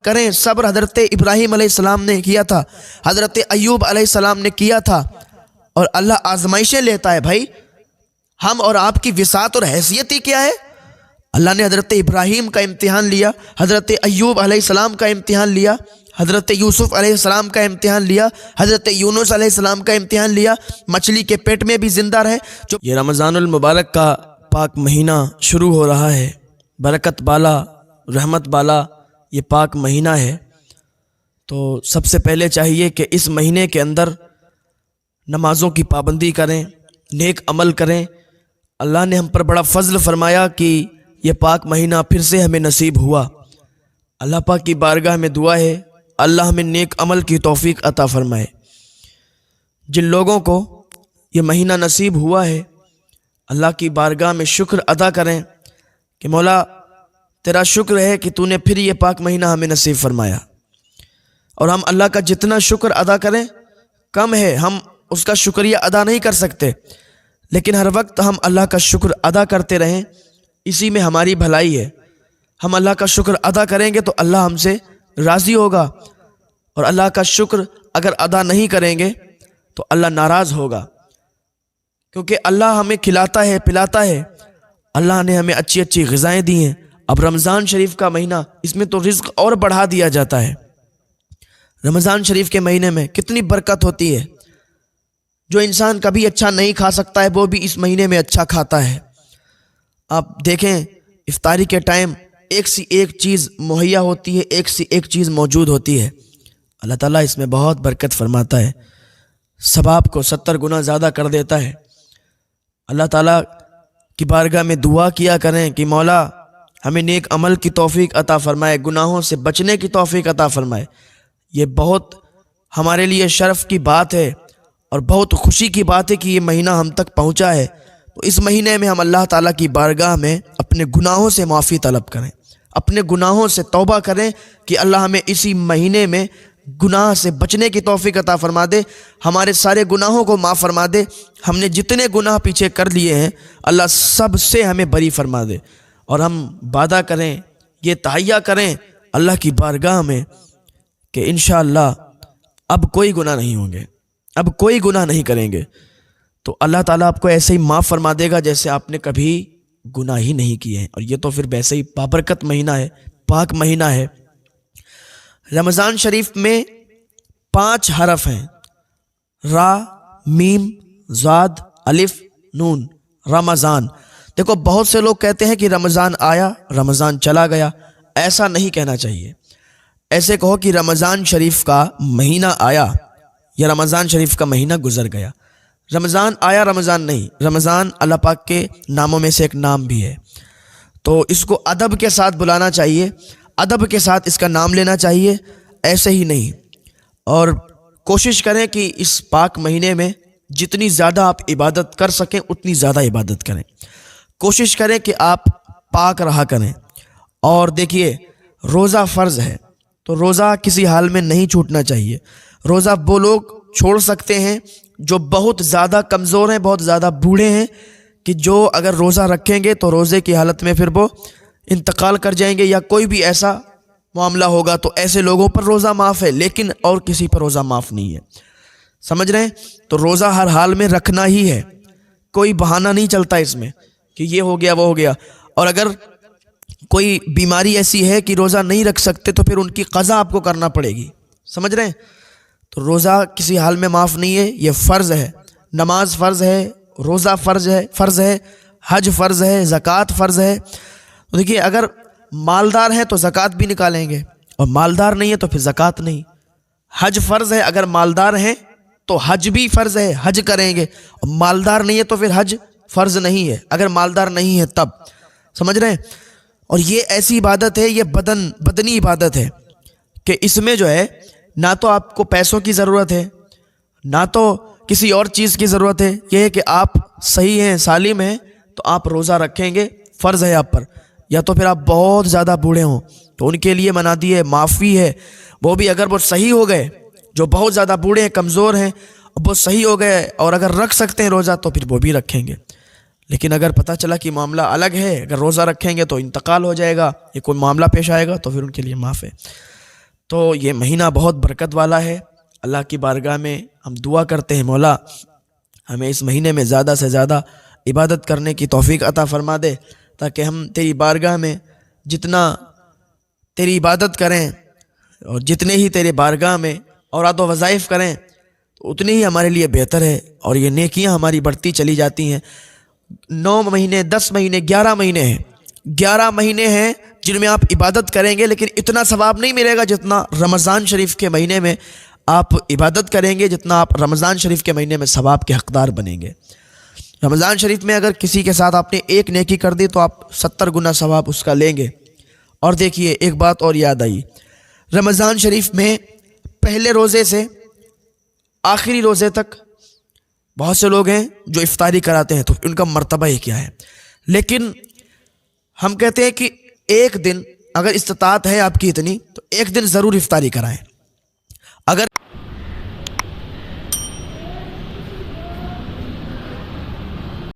کریں. صبر حضرت ابراہیم علیہ السلام نے کیا تھا, حضرت ایوب علیہ السلام نے کیا تھا. اور اللہ آزمائشیں لیتا ہے بھائی. ہم اور آپ کی وسعت اور حیثیت ہی کیا ہے. اللہ نے حضرت ابراہیم کا امتحان لیا, حضرت ایوب علیہ السلام کا امتحان لیا, حضرت یوسف علیہ السلام کا امتحان لیا, حضرت یونس علیہ السلام کا امتحان لیا, مچھلی کے پیٹ میں بھی زندہ رہے. یہ رمضان المبارک کا پاک مہینہ شروع ہو رہا ہے. برکت بالا, رحمت بالا یہ پاک مہینہ ہے. تو سب سے پہلے چاہیے کہ اس مہینے کے اندر نمازوں کی پابندی کریں, نیک عمل کریں. اللہ نے ہم پر بڑا فضل فرمایا کہ یہ پاک مہینہ پھر سے ہمیں نصیب ہوا. اللہ پاک کی بارگاہ میں دعا ہے اللہ ہمیں نیک عمل کی توفیق عطا فرمائے. جن لوگوں کو یہ مہینہ نصیب ہوا ہے اللہ کی بارگاہ میں شکر ادا کریں کہ مولا تیرا شکر ہے کہ تو نے پھر یہ پاک مہینہ ہمیں نصیب فرمایا. اور ہم اللہ کا جتنا شکر ادا کریں کم ہے, ہم اس کا شکریہ ادا نہیں کر سکتے, لیکن ہر وقت ہم اللہ کا شکر ادا کرتے رہیں, اسی میں ہماری بھلائی ہے. ہم اللہ کا شکر ادا کریں گے تو اللہ ہم سے راضی ہوگا, اور اللہ کا شکر اگر ادا نہیں کریں گے تو اللہ ناراض ہوگا. کیونکہ اللہ ہمیں کھلاتا ہے پلاتا ہے, اللہ نے ہمیں اچھی اچھی غذائیں دی ہیں. اب رمضان شریف کا مہینہ, اس میں تو رزق اور بڑھا دیا جاتا ہے. رمضان شریف کے مہینے میں کتنی برکت ہوتی ہے. جو انسان کبھی اچھا نہیں کھا سکتا ہے وہ بھی اس مہینے میں اچھا کھاتا ہے. آپ دیکھیں افطاری کے ٹائم ایک سی ایک چیز مہیا ہوتی ہے, ایک سی ایک چیز موجود ہوتی ہے. اللہ تعالیٰ اس میں بہت برکت فرماتا ہے, ثواب کو 70 گنا زیادہ کر دیتا ہے. اللہ تعالیٰ کی بارگاہ میں دعا کیا کریں کہ مولا ہمیں نیک عمل کی توفیق عطا فرمائے, گناہوں سے بچنے کی توفیق عطا فرمائے. یہ بہت ہمارے لیے شرف کی بات ہے اور بہت خوشی کی بات ہے کہ یہ مہینہ ہم تک پہنچا ہے. تو اس مہینے میں ہم اللہ تعالیٰ کی بارگاہ میں اپنے گناہوں سے معافی طلب کریں, اپنے گناہوں سے توبہ کریں کہ اللہ ہمیں اسی مہینے میں گناہ سے بچنے کی توفیق عطا فرما دے, ہمارے سارے گناہوں کو معاف فرما دے. ہم نے جتنے گناہ پیچھے کر لیے ہیں اللہ سب سے ہمیں بری فرما دے. اور ہم وعدہ کریں, یہ تہیہ کریں اللہ کی بارگاہ میں کہ انشاءاللہ اب کوئی گناہ نہیں ہوں گے, اب کوئی گناہ نہیں کریں گے. تو اللہ تعالیٰ آپ کو ایسے ہی معاف فرما دے گا جیسے آپ نے کبھی گناہ ہی نہیں کیے ہیں. اور یہ تو پھر ویسے ہی بابرکت مہینہ ہے, پاک مہینہ ہے. رمضان شریف میں 5 حرف ہیں, را, میم, زاد, الف, نون, رمضان. دیکھو بہت سے لوگ کہتے ہیں کہ رمضان آیا رمضان چلا گیا. ایسا نہیں کہنا چاہیے. ایسے کہو کہ رمضان شریف کا مہینہ آیا یا رمضان شریف کا مہینہ گزر گیا. رمضان آیا رمضان نہیں. رمضان اللہ پاک کے ناموں میں سے ایک نام بھی ہے, تو اس کو ادب کے ساتھ بلانا چاہیے, ادب کے ساتھ اس کا نام لینا چاہیے, ایسے ہی نہیں. اور کوشش کریں کہ اس پاک مہینے میں جتنی زیادہ آپ عبادت کر سکیں اتنی زیادہ عبادت کریں. کوشش کریں کہ آپ پاک رہا کریں. اور دیکھیے روزہ فرض ہے تو روزہ کسی حال میں نہیں چھوٹنا چاہیے. روزہ وہ لوگ چھوڑ سکتے ہیں جو بہت زیادہ کمزور ہیں, بہت زیادہ بوڑھے ہیں, کہ جو اگر روزہ رکھیں گے تو روزے کی حالت میں پھر وہ انتقال کر جائیں گے یا کوئی بھی ایسا معاملہ ہوگا, تو ایسے لوگوں پر روزہ معاف ہے, لیکن اور کسی پر روزہ معاف نہیں ہے. سمجھ رہے ہیں؟ تو روزہ ہر حال میں رکھنا ہی ہے, کوئی بہانہ نہیں چلتا اس میں کہ یہ ہو گیا وہ ہو گیا. اور اگر کوئی بیماری ایسی ہے کہ روزہ نہیں رکھ سکتے تو پھر ان کی قضا آپ کو کرنا پڑے گی. سمجھ رہے ہیں؟ تو روزہ کسی حال میں معاف نہیں ہے, یہ فرض ہے. نماز فرض ہے, روزہ فرض ہے, حج فرض ہے, زکوٰۃ فرض ہے. تو دیکھیے اگر مالدار ہیں تو زکوٰۃ بھی نکالیں گے, اور مالدار نہیں ہے تو پھر زکوٰۃ نہیں. حج فرض ہے, اگر مالدار ہیں تو حج بھی فرض ہے, حج کریں گے. اور مالدار نہیں ہے تو پھر حج فرض نہیں ہے, اگر مالدار نہیں ہے تب. سمجھ رہے ہیں؟ اور یہ ایسی عبادت ہے, یہ بدنی عبادت ہے کہ اس میں جو ہے نہ تو آپ کو پیسوں کی ضرورت ہے, نہ تو کسی اور چیز کی ضرورت ہے. یہ ہے کہ آپ صحیح ہیں, سالم ہیں, تو آپ روزہ رکھیں گے, فرض ہے آپ پر. یا تو پھر آپ بہت زیادہ بوڑھے ہوں تو ان کے لیے منادی ہے, معافی ہے. وہ بھی اگر وہ صحیح ہو گئے, جو بہت زیادہ بوڑھے ہیں, کمزور ہیں, وہ صحیح ہو گئے اور اگر رکھ سکتے ہیں روزہ تو پھر وہ بھی رکھیں گے. لیکن اگر پتہ چلا کہ معاملہ الگ ہے, اگر روزہ رکھیں گے تو انتقال ہو جائے گا, یہ کوئی معاملہ پیش آئے گا, تو پھر ان کے لیے معاف ہے. تو یہ مہینہ بہت برکت والا ہے. اللہ کی بارگاہ میں ہم دعا کرتے ہیں مولا ہمیں اس مہینے میں زیادہ سے زیادہ عبادت کرنے کی توفیق عطا فرما دے، تاکہ ہم تیری بارگاہ میں جتنا تیری عبادت کریں اور جتنے ہی تیرے بارگاہ میں اوراد و وظائف کریں تو اتنی ہی ہمارے لیے بہتر ہے، اور یہ نیکیاں ہماری بڑھتی چلی جاتی ہیں. 9 مہینے 10 مہینے 11 مہینے ہیں، 11 مہینے ہیں جن میں آپ عبادت کریں گے، لیکن اتنا ثواب نہیں ملے گا جتنا رمضان شریف کے مہینے میں آپ عبادت کریں گے، جتنا آپ رمضان شریف کے مہینے میں ثواب کے حقدار بنیں گے. رمضان شریف میں اگر کسی کے ساتھ آپ نے ایک نیکی کر دی تو آپ 70 گنا ثواب اس کا لیں گے. اور دیکھیے ایک بات اور یاد آئی، رمضان شریف میں پہلے روزے سے آخری روزے تک بہت سے لوگ ہیں جو افطاری کراتے ہیں، تو ان کا مرتبہ ہی کیا ہے. لیکن ہم کہتے ہیں کہ ایک دن اگر استطاعت ہے آپ کی اتنی تو ایک دن ضرور افطاری کرائیں. اگر